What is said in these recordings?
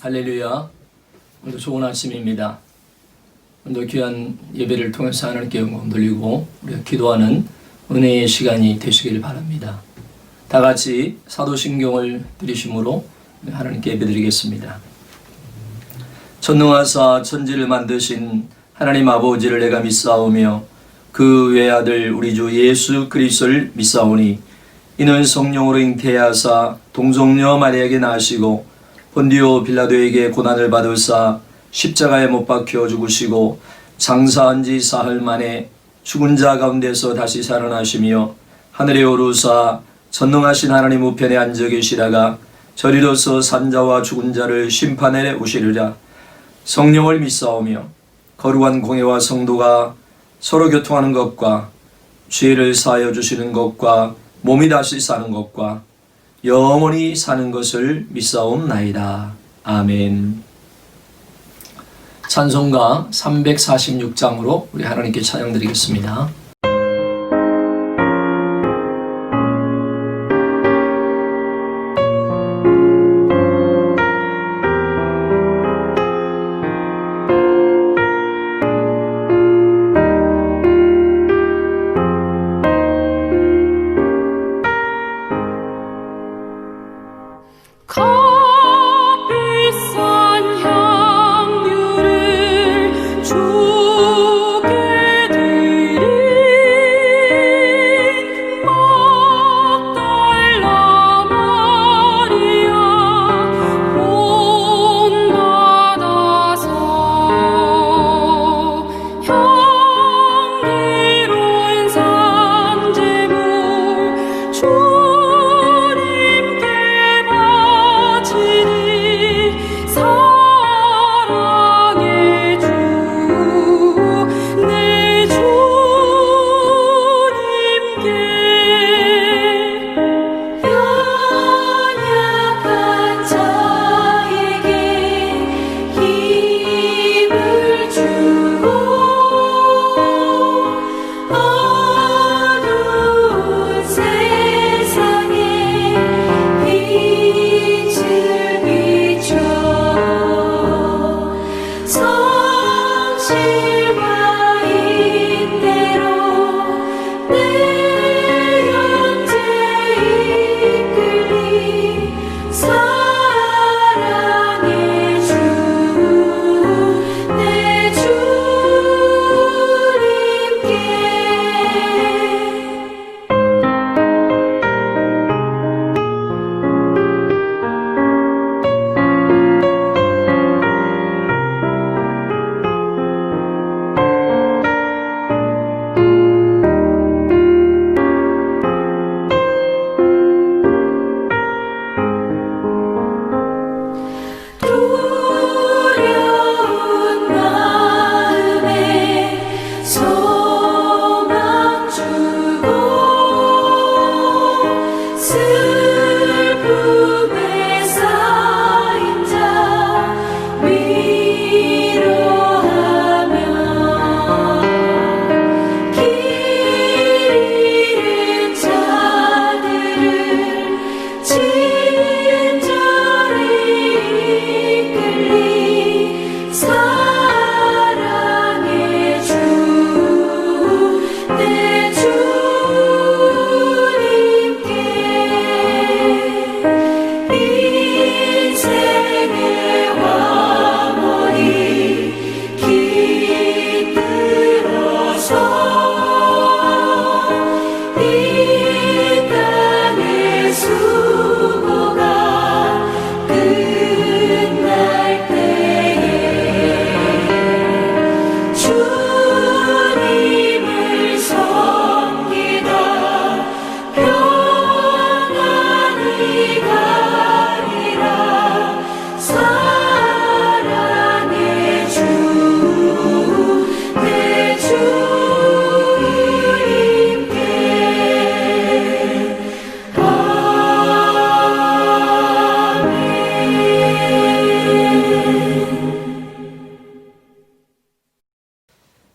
할렐루야. 오늘도 좋은 아침입니다. 오늘도 귀한 예배를 통해서 하나님께 영광 돌리고 우리가 기도하는 은혜의 시간이 되시길 바랍니다. 다 같이 사도신경을 들으심으로 하나님께 예배드리겠습니다. 전능하사 천지를 만드신 하나님 아버지를 내가 믿사오며 그 외아들 우리 주 예수 그리스도를 믿사오니 이는 성령으로 잉태하사 동정녀 마리아에게 나시고 본디오 빌라도에게 고난을 받으사 십자가에 못 박혀 죽으시고 장사한 지 사흘 만에 죽은 자 가운데서 다시 살아나시며 하늘에 오르사 전능하신 하나님 우편에 앉아 계시다가 저리로서 산자와 죽은 자를 심판해 오시리라. 성령을 믿사오며 거룩한 공회와 성도가 서로 교통하는 것과 죄를 사하여 주시는 것과 몸이 다시 사는 것과 영원히 사는 것을 믿사옵나이다. 아멘. 찬송가 346장으로 우리 하나님께 찬양드리겠습니다.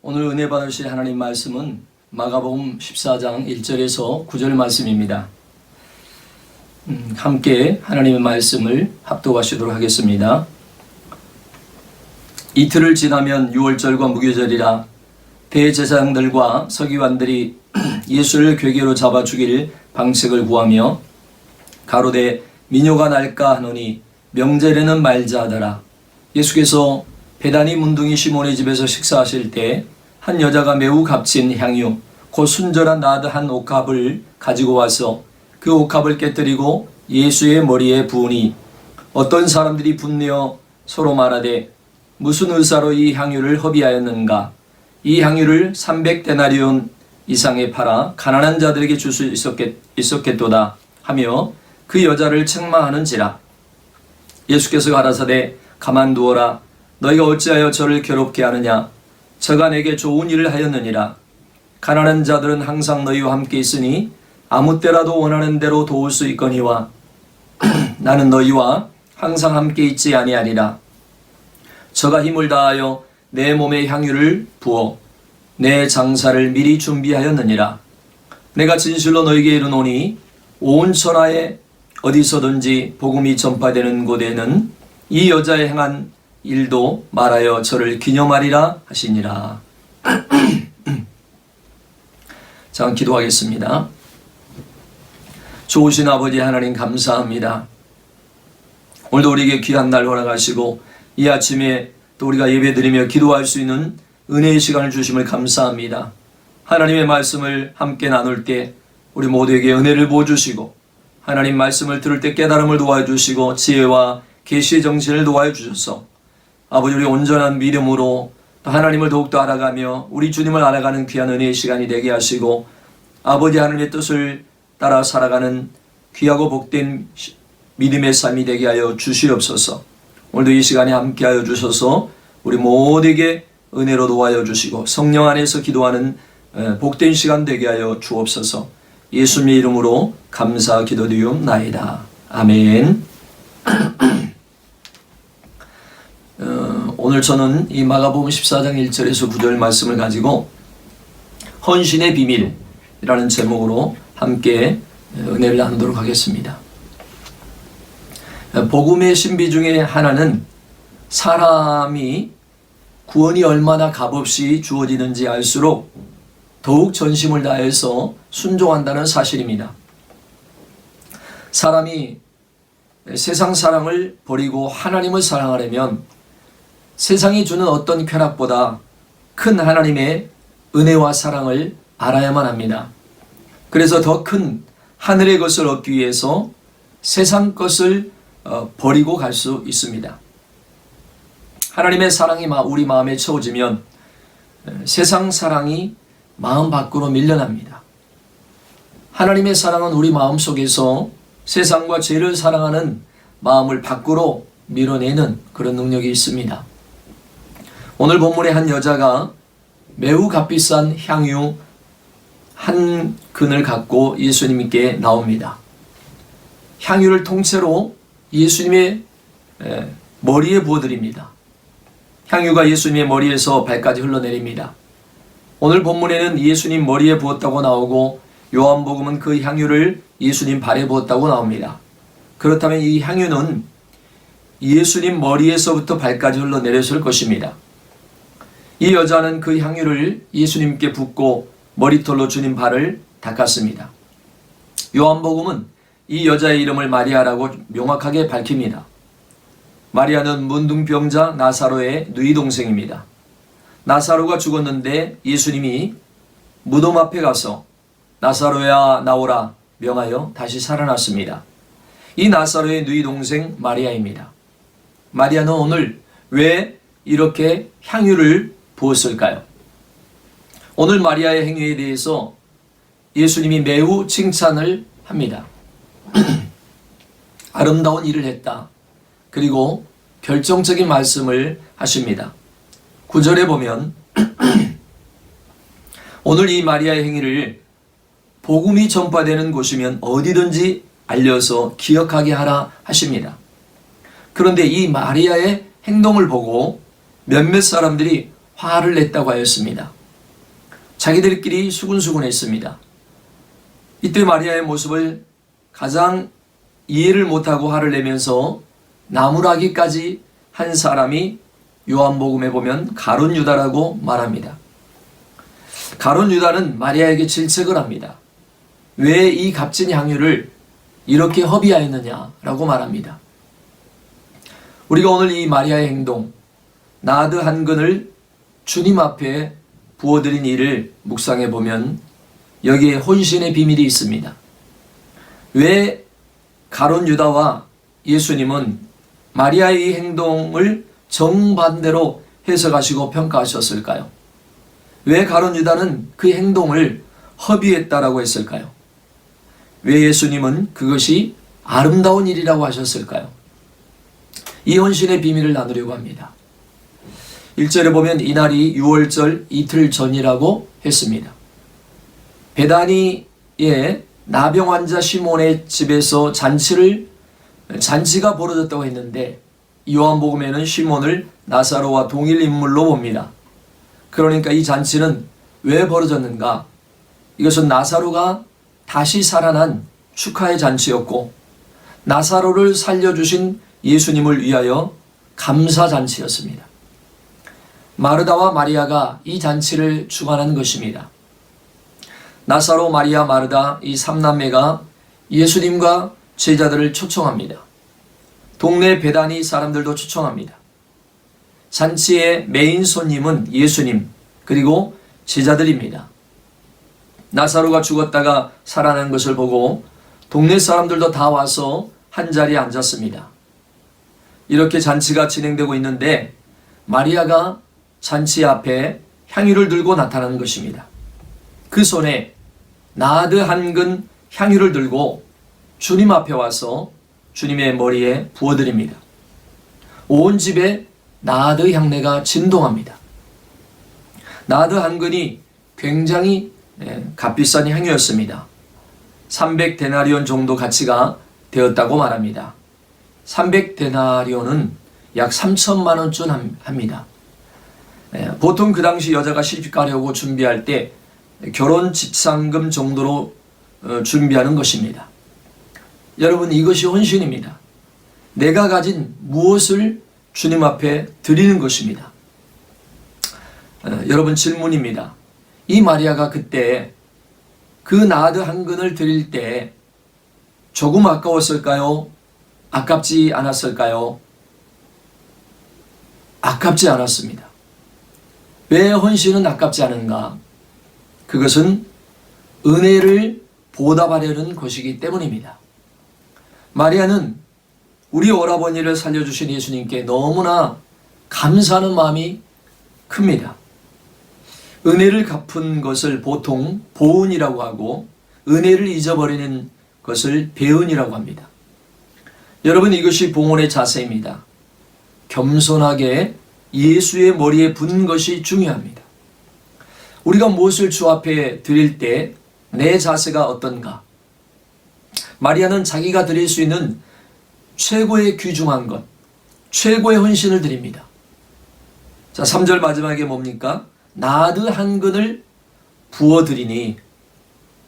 오늘 은혜 받으실 하나님 말씀은 마가복음 14장 1절에서 9절 말씀입니다. 함께 하나님의 말씀을 합독하시도록 하겠습니다. 이틀을 지나면 유월절과 무교절이라 대제사장들과 서기관들이 예수를 궤계로 잡아 죽일 방책을 구하며 가로되 민요가 날까 하노니 명절에는 말자 하더라. 예수께서 베다니 문둥이 시몬의 집에서 식사하실 때 한 여자가 매우 값진 향유 곧 순절한 나드 한 옥합을 가지고 와서 그 옥합을 깨뜨리고 예수의 머리에 부으니 어떤 사람들이 분내어 서로 말하되 무슨 의사로 이 향유를 허비하였는가. 이 향유를 300데나리온 이상에 팔아 가난한 자들에게 줄 수 있었겠도다 하며 그 여자를 책망하는지라. 예수께서 가라사대 가만두어라. 너희가 어찌하여 저를 괴롭게 하느냐. 저가 내게 좋은 일을 하였느니라. 가난한 자들은 항상 너희와 함께 있으니 아무 때라도 원하는 대로 도울 수 있거니와 나는 너희와 항상 함께 있지 아니하리라. 저가 힘을 다하여 내 몸에 향유를 부어 내 장사를 미리 준비하였느니라. 내가 진실로 너희에게 이르노니 온 천하에 어디서든지 복음이 전파되는 곳에는 이 여자의 행한 일도 말하여 저를 기념하리라 하시니라. 자, 기도하겠습니다. 좋으신 아버지 하나님 감사합니다. 오늘도 우리에게 귀한 날 허락하시고 이 아침에 또 우리가 예배드리며 기도할 수 있는 은혜의 시간을 주심을 감사합니다. 하나님의 말씀을 함께 나눌 때 우리 모두에게 은혜를 부어주시고 하나님 말씀을 들을 때 깨달음을 도와주시고 지혜와 계시의 정신을 도와주셔서 아버지 우리 온전한 믿음으로 또 하나님을 더욱더 알아가며 우리 주님을 알아가는 귀한 은혜의 시간이 되게 하시고 아버지 하나님의 뜻을 따라 살아가는 귀하고 복된 믿음의 삶이 되게 하여 주시옵소서. 오늘도 이 시간에 함께하여 주셔서 우리 모두에게 은혜로 도와여 주시고 성령 안에서 기도하는 복된 시간 되게 하여 주옵소서. 예수님의 이름으로 감사 기도드리옵나이다. 아멘. 오늘 저는 이 마가복음 14장 1절에서 9절 말씀을 가지고 헌신의 비밀이라는 제목으로 함께 은혜를 나누도록 하겠습니다. 복음의 신비 중에 하나는 사람이 구원이 얼마나 값없이 주어지는지 알수록 더욱 전심을 다해서 순종한다는 사실입니다. 사람이 세상 사랑을 버리고 하나님을 사랑하려면 세상이 주는 어떤 쾌락보다 큰 하나님의 은혜와 사랑을 알아야만 합니다. 그래서 더 큰 하늘의 것을 얻기 위해서 세상 것을 버리고 갈 수 있습니다. 하나님의 사랑이 우리 마음에 채워지면 세상 사랑이 마음 밖으로 밀려납니다. 하나님의 사랑은 우리 마음 속에서 세상과 죄를 사랑하는 마음을 밖으로 밀어내는 그런 능력이 있습니다. 오늘 본문의 한 여자가 매우 값비싼 향유 한 근을 갖고 예수님께 나옵니다. 향유를 통째로 예수님의 머리에 부어드립니다. 향유가 예수님의 머리에서 발까지 흘러내립니다. 오늘 본문에는 예수님 머리에 부었다고 나오고 요한복음은 그 향유를 예수님 발에 부었다고 나옵니다. 그렇다면 이 향유는 예수님 머리에서부터 발까지 흘러내렸을 것입니다. 이 여자는 그 향유를 예수님께 붓고 머리털로 주님 발을 닦았습니다. 요한복음은 이 여자의 이름을 마리아라고 명확하게 밝힙니다. 마리아는 문둥병자 나사로의 누이 동생입니다. 나사로가 죽었는데 예수님이 무덤 앞에 가서 나사로야 나오라 명하여 다시 살아났습니다. 이 나사로의 누이 동생 마리아입니다. 마리아는 오늘 왜 이렇게 향유를 부었을까요? 오늘 마리아의 행위에 대해서 예수님이 매우 칭찬을 합니다. 아름다운 일을 했다. 그리고 결정적인 말씀을 하십니다. 9절에 보면 오늘 이 마리아의 행위를 복음이 전파되는 곳이면 어디든지 알려서 기억하게 하라 하십니다. 그런데 이 마리아의 행동을 보고 몇몇 사람들이 화를 냈다고 하였습니다. 자기들끼리 수군수군했습니다. 이때 마리아의 모습을 가장 이해를 못하고 화를 내면서 나무라기까지 한 사람이 요한복음에 보면 가룟 유다라고 말합니다. 가룟 유다는 마리아에게 질책을 합니다. 왜 이 값진 향유를 이렇게 허비하였느냐라고 말합니다. 우리가 오늘 이 마리아의 행동, 나드 한 근을 주님 앞에 부어드린 일을 묵상해 보면 여기에 혼신의 비밀이 있습니다. 왜 가룟 유다와 예수님은 마리아의 이 행동을 정반대로 해석하시고 평가하셨을까요? 왜 가룟 유다는 그 행동을 허비했다라고 했을까요? 왜 예수님은 그것이 아름다운 일이라고 하셨을까요? 이 혼신의 비밀을 나누려고 합니다. 1절에 보면 이날이 6월절 이틀 전이라고 했습니다. 베다니의 나병 환자 시몬의 집에서 잔치가 벌어졌다고 했는데 요한복음에는 시몬을 나사로와 동일 인물로 봅니다. 그러니까 이 잔치는 왜 벌어졌는가? 이것은 나사로가 다시 살아난 축하의 잔치였고 나사로를 살려주신 예수님을 위하여 감사 잔치였습니다. 마르다와 마리아가 이 잔치를 주관한 것입니다. 나사로, 마리아, 마르다 이 3남매가 예수님과 제자들을 초청합니다. 동네 베다니 사람들도 초청합니다. 잔치의 메인 손님은 예수님 그리고 제자들입니다. 나사로가 죽었다가 살아난 것을 보고 동네 사람들도 다 와서 한자리에 앉았습니다. 이렇게 잔치가 진행되고 있는데 마리아가 잔치 앞에 향유를 들고 나타나는 것입니다. 그 손에 나드 한 근 향유를 들고 주님 앞에 와서 주님의 머리에 부어드립니다. 온 집에 나드 향내가 진동합니다. 나드 한 근이 굉장히 값비싼 향유였습니다. 300데나리온 정도 가치가 되었다고 말합니다. 300데나리온은 약 3천만 원쯤 합니다. 보통 그 당시 여자가 시집가려고 준비할 때 결혼 집상금 정도로 준비하는 것입니다. 여러분, 이것이 헌신입니다. 내가 가진 무엇을 주님 앞에 드리는 것입니다. 여러분, 질문입니다. 이 마리아가 그때 그 나드 한 근을 드릴 때 조금 아까웠을까요? 아깝지 않았을까요? 아깝지 않았습니다. 왜 헌신은 아깝지 않은가? 그것은 은혜를 보답하려는 것이기 때문입니다. 마리아는 우리 오라버니를 살려주신 예수님께 너무나 감사하는 마음이 큽니다. 은혜를 갚은 것을 보통 보은이라고 하고 은혜를 잊어버리는 것을 배은이라고 합니다. 여러분, 이것이 봉헌의 자세입니다. 겸손하게 예수의 머리에 붓는 것이 중요합니다. 우리가 무엇을 주 앞에 드릴 때 내 자세가 어떤가? 마리아는 자기가 드릴 수 있는 최고의 귀중한 것, 최고의 헌신을 드립니다. 자, 3절 마지막에 뭡니까? 나드 한 근을 부어드리니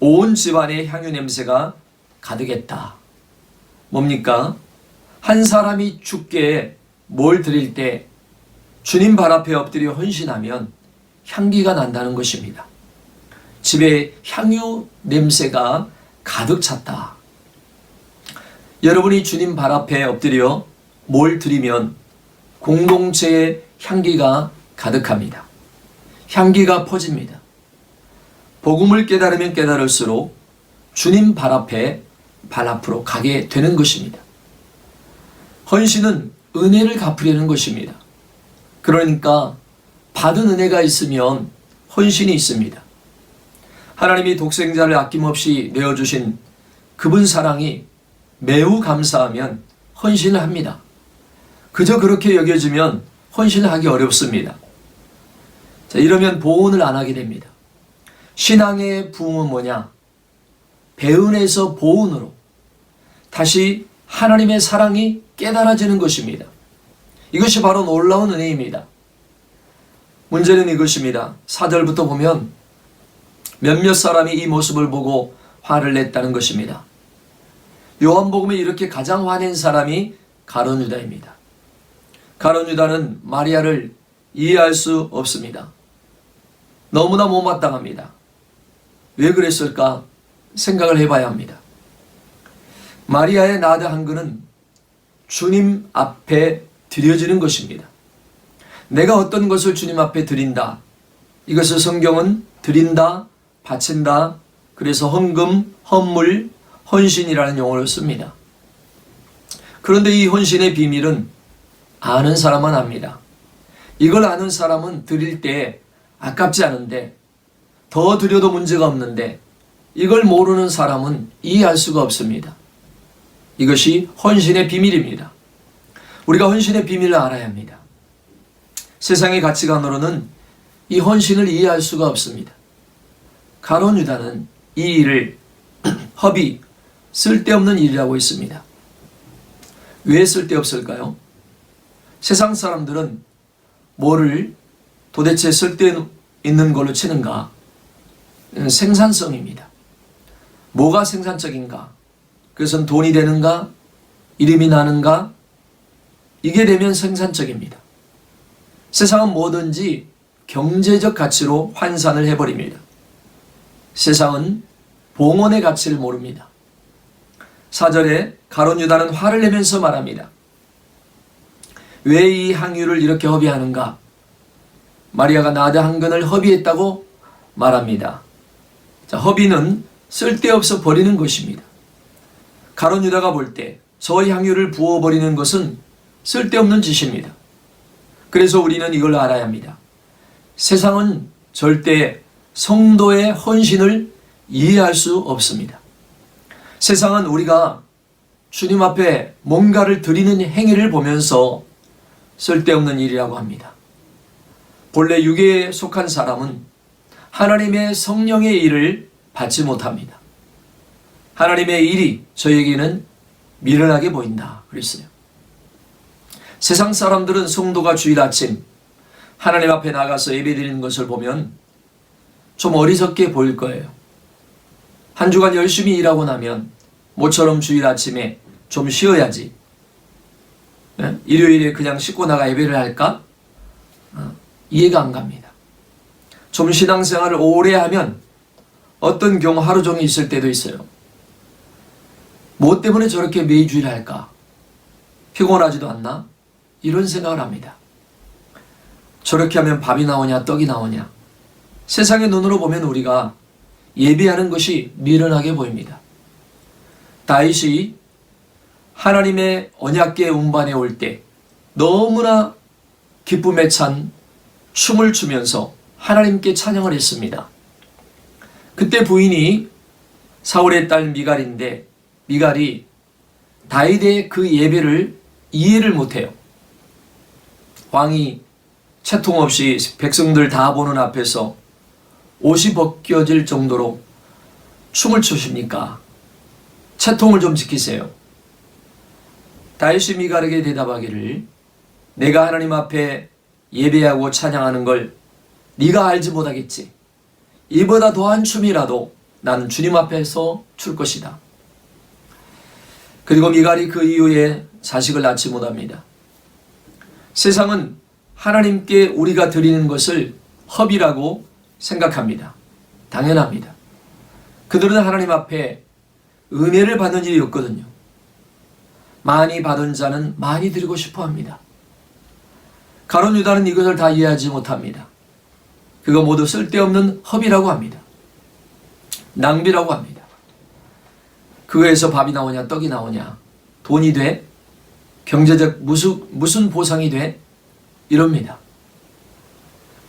온 집안에 향유 냄새가 가득했다. 뭡니까? 한 사람이 주께 뭘 드릴 때 주님 발 앞에 엎드려 헌신하면 향기가 난다는 것입니다. 집에 향유 냄새가 가득 찼다. 여러분이 주님 발 앞에 엎드려 뭘 드리면 공동체의 향기가 가득합니다. 향기가 퍼집니다. 복음을 깨달으면 깨달을수록 주님 발 앞으로 가게 되는 것입니다. 헌신은 은혜를 갚으려는 것입니다. 그러니까 받은 은혜가 있으면 헌신이 있습니다. 하나님이 독생자를 아낌없이 내어주신 그분 사랑이 매우 감사하면 헌신을 합니다. 그저 그렇게 여겨지면 헌신을 하기 어렵습니다. 자, 이러면 보은을 안 하게 됩니다. 신앙의 부흥은 뭐냐? 배은에서 보은으로 다시 하나님의 사랑이 깨달아지는 것입니다. 이것이 바로 놀라운 은혜입니다. 문제는 이것입니다. 4절부터 보면 몇몇 사람이 이 모습을 보고 화를 냈다는 것입니다. 요한복음에 이렇게 가장 화낸 사람이 가룟 유다입니다. 가룟 유다는 마리아를 이해할 수 없습니다. 너무나 못마땅합니다. 왜 그랬을까 생각을 해봐야 합니다. 마리아의 나드 한근은 주님 앞에 드려지는 것입니다. 내가 어떤 것을 주님 앞에 드린다. 이것을 성경은 드린다, 바친다, 그래서 헌금, 헌물, 헌신이라는 용어를 씁니다. 그런데 이 헌신의 비밀은 아는 사람만 압니다. 이걸 아는 사람은 드릴 때 아깝지 않은데, 더 드려도 문제가 없는데, 이걸 모르는 사람은 이해할 수가 없습니다. 이것이 헌신의 비밀입니다. 우리가 헌신의 비밀을 알아야 합니다. 세상의 가치관으로는 이 헌신을 이해할 수가 없습니다. 가룟 유다는 이 일을 허비, 쓸데없는 일이라고 했습니다. 왜 쓸데없을까요? 세상 사람들은 뭐를 도대체 쓸데있는 걸로 치는가? 생산성입니다. 뭐가 생산적인가? 그것은 돈이 되는가? 이름이 나는가? 이게 되면 생산적입니다. 세상은 뭐든지 경제적 가치로 환산을 해버립니다. 세상은 봉헌의 가치를 모릅니다. 4절에 가룟 유다는 화를 내면서 말합니다. 왜 이 향유를 이렇게 허비하는가? 마리아가 나드 한 근을 허비했다고 말합니다. 자, 허비는 쓸데없어 버리는 것입니다. 가룟 유다가 볼 때 저 향유를 부어버리는 것은 쓸데없는 짓입니다. 그래서 우리는 이걸 알아야 합니다. 세상은 절대 성도의 헌신을 이해할 수 없습니다. 세상은 우리가 주님 앞에 뭔가를 드리는 행위를 보면서 쓸데없는 일이라고 합니다. 본래 육에 속한 사람은 하나님의 성령의 일을 받지 못합니다. 하나님의 일이 저에게는 미련하게 보인다 그랬어요. 세상 사람들은 성도가 주일 아침 하나님 앞에 나가서 예배드리는 것을 보면 좀 어리석게 보일 거예요. 한 주간 열심히 일하고 나면 모처럼 주일 아침에 좀 쉬어야지. 일요일에 그냥 씻고 나가 예배를 할까? 이해가 안 갑니다. 좀 신앙생활을 오래 하면 어떤 경우 하루 종일 있을 때도 있어요. 뭐 때문에 저렇게 매주일 할까? 피곤하지도 않나? 이런 생각을 합니다. 저렇게 하면 밥이 나오냐 떡이 나오냐? 세상의 눈으로 보면 우리가 예배하는 것이 미련하게 보입니다. 다윗이 하나님의 언약궤 운반에 올 때 너무나 기쁨에 찬 춤을 추면서 하나님께 찬양을 했습니다. 그때 부인이 사울의 딸 미갈인데 미갈이 다윗의 그 예배를 이해를 못해요. 왕이 채통 없이 백성들 다 보는 앞에서 옷이 벗겨질 정도로 춤을 추십니까? 채통을 좀 지키세요. 다윗이 미갈에게 대답하기를 내가 하나님 앞에 예배하고 찬양하는 걸 네가 알지 못하겠지. 이보다 더한 춤이라도 나는 주님 앞에서 출 것이다. 그리고 미갈이 그 이후에 자식을 낳지 못합니다. 세상은 하나님께 우리가 드리는 것을 허비라고 생각합니다. 당연합니다. 그들은 하나님 앞에 은혜를 받는 일이 없거든요. 많이 받은 자는 많이 드리고 싶어 합니다. 가룟 유다는 이것을 다 이해하지 못합니다. 그거 모두 쓸데없는 허비라고 합니다. 낭비라고 합니다. 그거에서 밥이 나오냐 떡이 나오냐 돈이 돼? 경제적 무슨 보상이 돼? 이럽니다.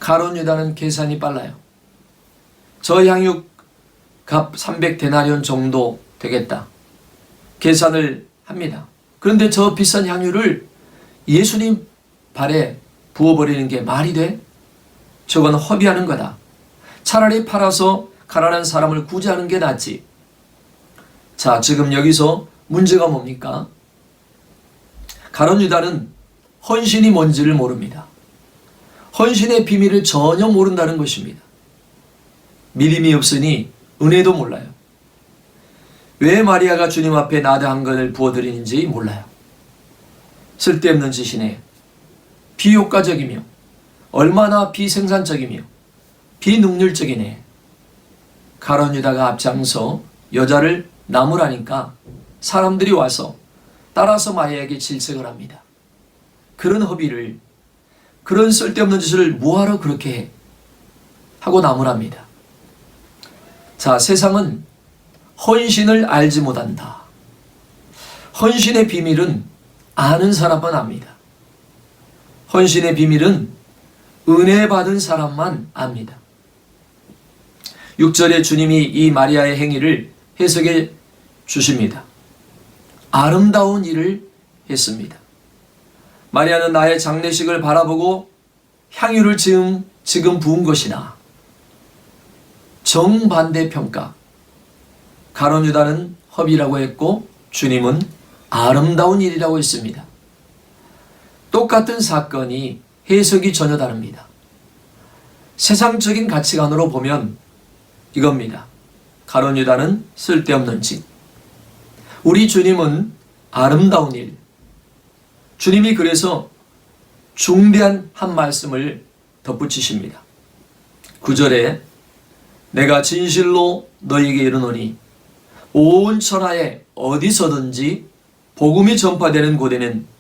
가룟 유다는 계산이 빨라요. 저 향유 값 300데나리온 정도 되겠다. 계산을 합니다. 그런데 저 비싼 향유를 예수님 발에 부어버리는 게 말이 돼? 저건 허비하는 거다. 차라리 팔아서 가난한 사람을 구제하는 게 낫지. 자, 지금 여기서 문제가 뭡니까? 가룟 유다는 헌신이 뭔지를 모릅니다. 헌신의 비밀을 전혀 모른다는 것입니다. 믿음이 없으니 은혜도 몰라요. 왜 마리아가 주님 앞에 나드 한 근을 부어드리는지 몰라요. 쓸데없는 짓이네. 비효과적이며 얼마나 비생산적이며 비능률적이네. 가룟 유다가 앞장서 여자를 나무라니까 사람들이 와서 따라서 마리아에게 질색을 합니다. 그런 허비를, 그런 쓸데없는 짓을 뭐하러 그렇게 해? 하고 나무랍니다. 자, 세상은 헌신을 알지 못한다. 헌신의 비밀은 아는 사람만 압니다. 헌신의 비밀은 은혜 받은 사람만 압니다. 6절에 주님이 이 마리아의 행위를 해석해 주십니다. 아름다운 일을 했습니다. 마리아는 나의 장례식을 바라보고 향유를 지금 부은 것이나 정반대 평가. 가룟 유다는 허비라고 했고 주님은 아름다운 일이라고 했습니다. 똑같은 사건이 해석이 전혀 다릅니다. 세상적인 가치관으로 보면 이겁니다. 가룟 유다는 쓸데없는 짓. 우리 주님은 아름다운 일. 주님이 그래서 중대한 한 말씀을 덧붙이십니다. 9절에 내가 진실로 너희에게 이르노니 온 천하에 어디서든지 복음이 전파되는 곳에는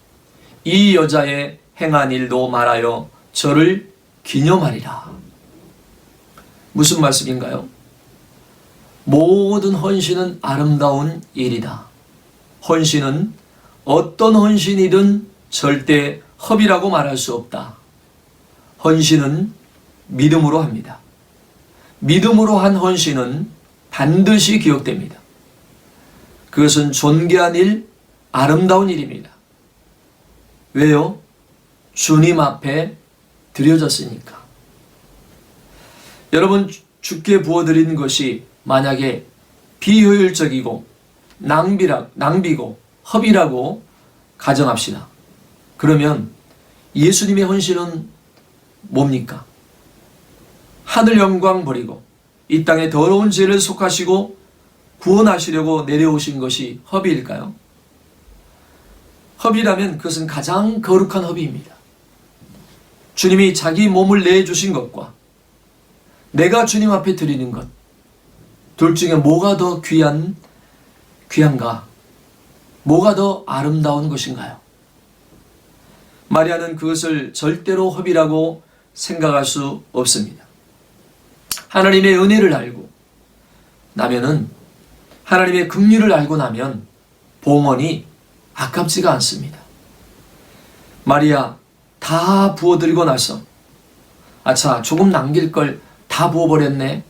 이 여자의 행한 일도 말하여 저를 기념하리라. 무슨 말씀인가요? 모든 헌신은 아름다운 일이다. 헌신은 어떤 헌신이든 절대 허비라고 말할 수 없다. 헌신은 믿음으로 합니다. 믿음으로 한 헌신은 반드시 기억됩니다. 그것은 존귀한 일, 아름다운 일입니다. 왜요? 주님 앞에 드려졌으니까. 여러분, 주께 부어드리는 것이 만약에 비효율적이고 낭비고 허비라고 가정합시다. 그러면 예수님의 헌신은 뭡니까? 하늘 영광 버리고 이 땅에 더러운 죄를 속하시고 구원하시려고 내려오신 것이 허비일까요? 허비라면 그것은 가장 거룩한 허비입니다. 주님이 자기 몸을 내주신 것과 내가 주님 앞에 드리는 것, 둘 중에 뭐가 더 귀한가? 뭐가 더 아름다운 것인가요? 마리아는 그것을 절대로 허비라고 생각할 수 없습니다. 하나님의 은혜를 알고 나면은, 하나님의 긍휼을 알고 나면 봉헌이 아깝지가 않습니다. 마리아 다 부어드리고 나서 아차, 조금 남길 걸 다 부어버렸네.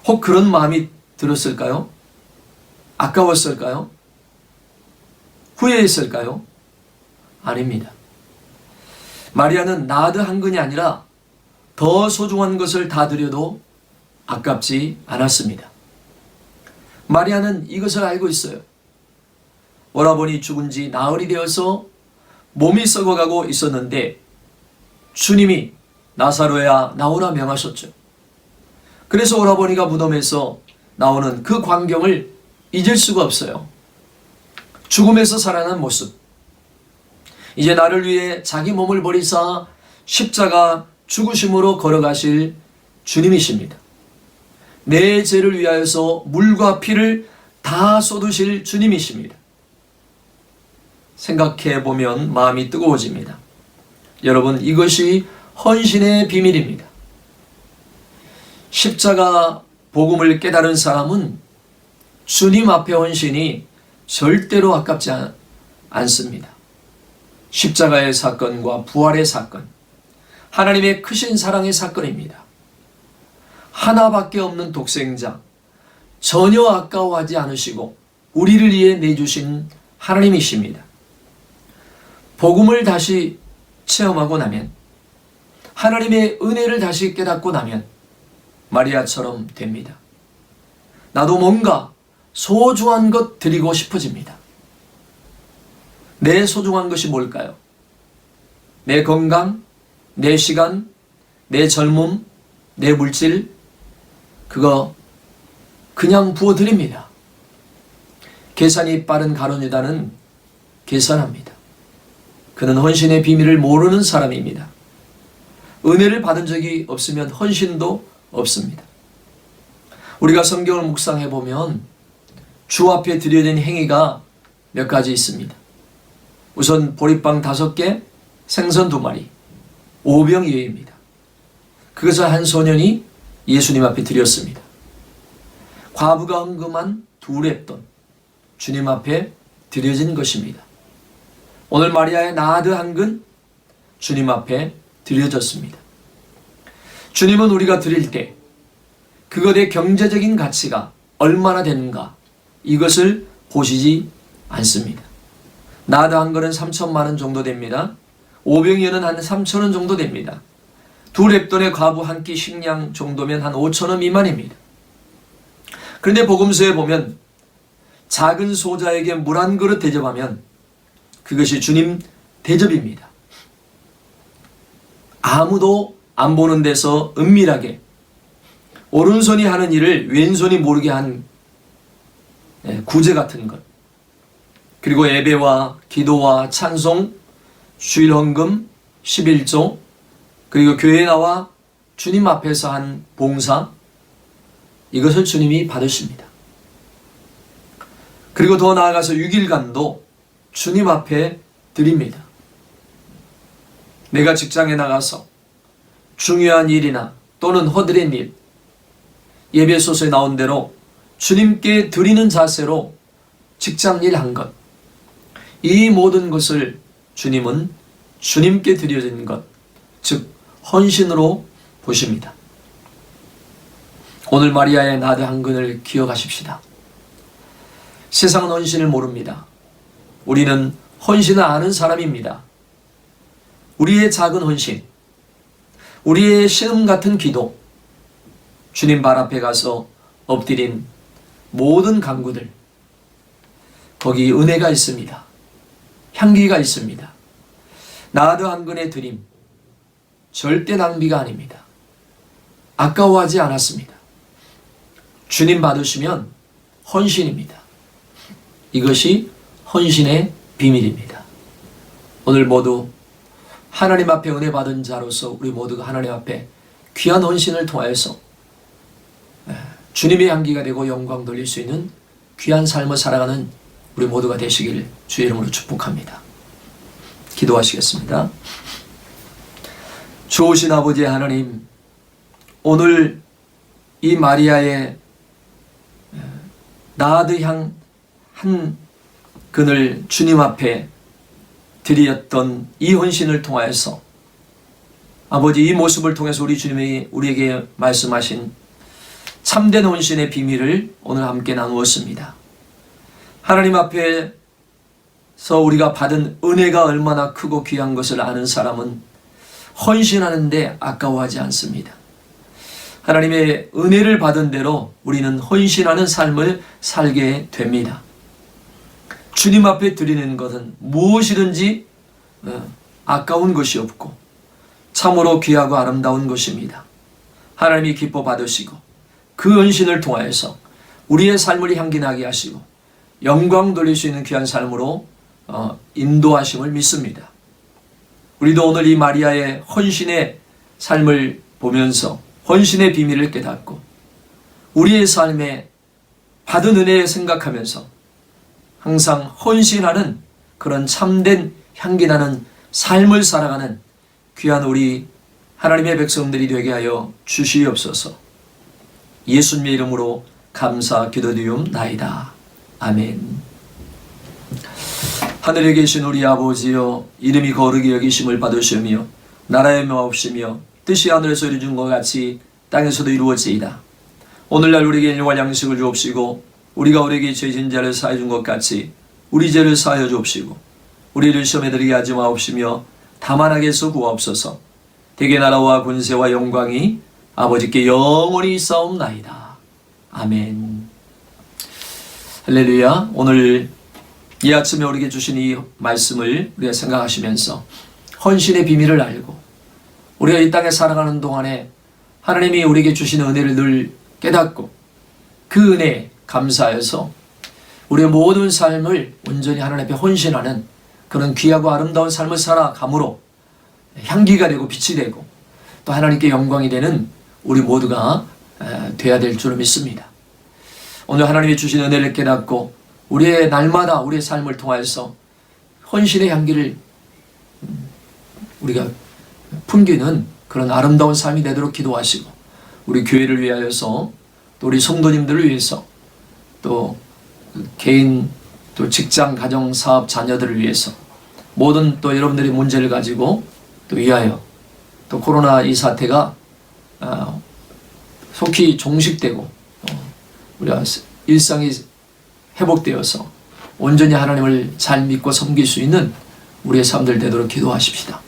혹 그런 마음이 들었을까요? 아까웠을까요? 후회했을까요? 아닙니다. 마리아는 나드 한 근이 아니라 더 소중한 것을 다 드려도 아깝지 않았습니다. 마리아는 이것을 알고 있어요. 오라버니 죽은 지 나흘이 되어서 몸이 썩어가고 있었는데 주님이 나사로야 나오라 명하셨죠. 그래서 오라버니가 무덤에서 나오는 그 광경을 잊을 수가 없어요. 죽음에서 살아난 모습. 이제 나를 위해 자기 몸을 버리사 십자가 죽으심으로 걸어가실 주님이십니다. 내 죄를 위하여서 물과 피를 다 쏟으실 주님이십니다. 생각해 보면 마음이 뜨거워집니다. 여러분, 이것이 헌신의 비밀입니다. 십자가 복음을 깨달은 사람은 주님 앞에 헌신이 절대로 아깝지 않습니다. 십자가의 사건과 부활의 사건, 하나님의 크신 사랑의 사건입니다. 하나밖에 없는 독생자, 전혀 아까워하지 않으시고 우리를 위해 내주신 하나님이십니다. 복음을 다시 체험하고 나면, 하나님의 은혜를 다시 깨닫고 나면 마리아처럼 됩니다. 나도 뭔가 소중한 것 드리고 싶어집니다. 내 소중한 것이 뭘까요? 내 건강, 내 시간, 내 젊음, 내 물질, 그거 그냥 부어드립니다. 계산이 빠른 가룟 유다는 계산합니다. 그는 헌신의 비밀을 모르는 사람입니다. 은혜를 받은 적이 없으면 헌신도 없습니다. 우리가 성경을 묵상해 보면 주 앞에 드려진 행위가 몇 가지 있습니다. 우선 보리빵 5개, 생선 2마리, 오병이어입니다. 그것을 한 소년이 예수님 앞에 드렸습니다. 과부가 헌금한 2렙돈, 주님 앞에 드려진 것입니다. 오늘 마리아의 나드 한 근, 주님 앞에 드려졌습니다. 주님은 우리가 드릴 때 그것의 경제적인 가치가 얼마나 되는가, 이것을 보시지 않습니다. 나드 한 근은 3천만 원 정도 됩니다. 오병이어는 한 3천 원 정도 됩니다. 2렙돈의 과부 한 끼 식량 정도면 한 5천 원 미만입니다. 그런데 복음서에 보면 작은 소자에게 물 한 그릇 대접하면 그것이 주님 대접입니다. 아무도 안 보는 데서 은밀하게 오른손이 하는 일을 왼손이 모르게 한 구제 같은 것, 그리고 예배와 기도와 찬송, 주일 헌금, 11조, 그리고 교회에 나와 주님 앞에서 한 봉사, 이것을 주님이 받으십니다. 그리고 더 나아가서 6일간도 주님 앞에 드립니다. 내가 직장에 나가서 중요한 일이나 또는 허드렛 일, 예배소서에 나온 대로 주님께 드리는 자세로 직장일 한 것, 이 모든 것을 주님은 주님께 드려진 것, 즉 헌신으로 보십니다. 오늘 마리아의 나드 한 근을 기억하십시다. 세상은 헌신을 모릅니다. 우리는 헌신을 아는 사람입니다. 우리의 작은 헌신, 우리의 시험 같은 기도, 주님 발 앞에 가서 엎드린 모든 간구들, 거기 은혜가 있습니다. 향기가 있습니다. 나드 한 근의 드림, 절대 낭비가 아닙니다. 아까워하지 않았습니다. 주님 받으시면 헌신입니다. 이것이 헌신의 비밀입니다. 오늘 모두 하나님 앞에 은혜 받은 자로서 우리 모두가 하나님 앞에 귀한 헌신을 통하여서 주님의 향기가 되고 영광 돌릴 수 있는 귀한 삶을 살아가는 우리 모두가 되시길 주의 이름으로 축복합니다. 기도하시겠습니다. 좋으신 아버지 하나님, 오늘 이 마리아의 나드 향 한 근을 주님 앞에 드렸던 이 헌신을 통하여서 아버지, 이 모습을 통해서 우리 주님이 우리에게 말씀하신 참된 헌신의 비밀을 오늘 함께 나누었습니다. 하나님 앞에서 우리가 받은 은혜가 얼마나 크고 귀한 것을 아는 사람은 헌신하는데 아까워하지 않습니다. 하나님의 은혜를 받은 대로 우리는 헌신하는 삶을 살게 됩니다. 주님 앞에 드리는 것은 무엇이든지 아까운 것이 없고 참으로 귀하고 아름다운 것입니다. 하나님이 기뻐 받으시고 그 헌신을 통하여서 우리의 삶을 향기나게 하시고 영광 돌릴 수 있는 귀한 삶으로 인도하심을 믿습니다. 우리도 오늘 이 마리아의 헌신의 삶을 보면서 헌신의 비밀을 깨닫고 우리의 삶에 받은 은혜를 생각하면서 항상 헌신하는 그런 참된 향기나는 삶을 살아가는 귀한 우리 하나님의 백성들이 되게 하여 주시옵소서. 예수님의 이름으로 감사 기도드리옵나이다. 아멘. 하늘에 계신 우리 아버지여, 이름이 거룩히 여기심을 받으시며 나라의 명하옵시며 뜻이 하늘에서 이루어진 것 같이 땅에서도 이루어지이다. 오늘날 우리에게 일용할 양식을 주옵시고 우리가 우리에게 죄진 자를 사해 준 것 같이 우리 죄를 사하여 주옵시고 우리를 시험에 들게 하지 마옵시며 다만 악에서 구하옵소서. 대개 나라와 권세와 영광이 아버지께 영원히 있사옵나이다. 아멘. 할렐루야. 오늘 이 아침에 우리에게 주신 이 말씀을 우리가 생각하시면서 헌신의 비밀을 알고 우리가 이 땅에 살아가는 동안에 하나님이 우리에게 주신 은혜를 늘 깨닫고 그 은혜에 감사해서 우리의 모든 삶을 온전히 하나님 앞에 헌신하는 그런 귀하고 아름다운 삶을 살아감으로 향기가 되고 빛이 되고 또 하나님께 영광이 되는 우리 모두가 돼야 될 줄을 믿습니다. 오늘 하나님이 주신 은혜를 깨닫고 우리의 날마다 우리의 삶을 통하여서 헌신의 향기를 우리가 풍기는 그런 아름다운 삶이 되도록 기도하시고 우리 교회를 위하여서 또 우리 성도님들을 위해서 또 개인 또 직장 가정 사업 자녀들을 위해서 모든 또 여러분들의 문제를 가지고 또 위하여 또 코로나 이 사태가 속히 종식되고 우리가 일상이 회복되어서 온전히 하나님을 잘 믿고 섬길 수 있는 우리의 삶들 되도록 기도하십시다.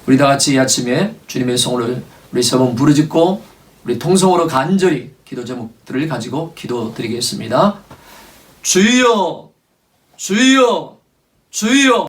우리 다 같이 이 아침에 주님의 성을 우리 세 번 부르짖고 우리 통성으로 간절히 기도 제목들을 가지고 기도드리겠습니다. 주여, 주여, 주여.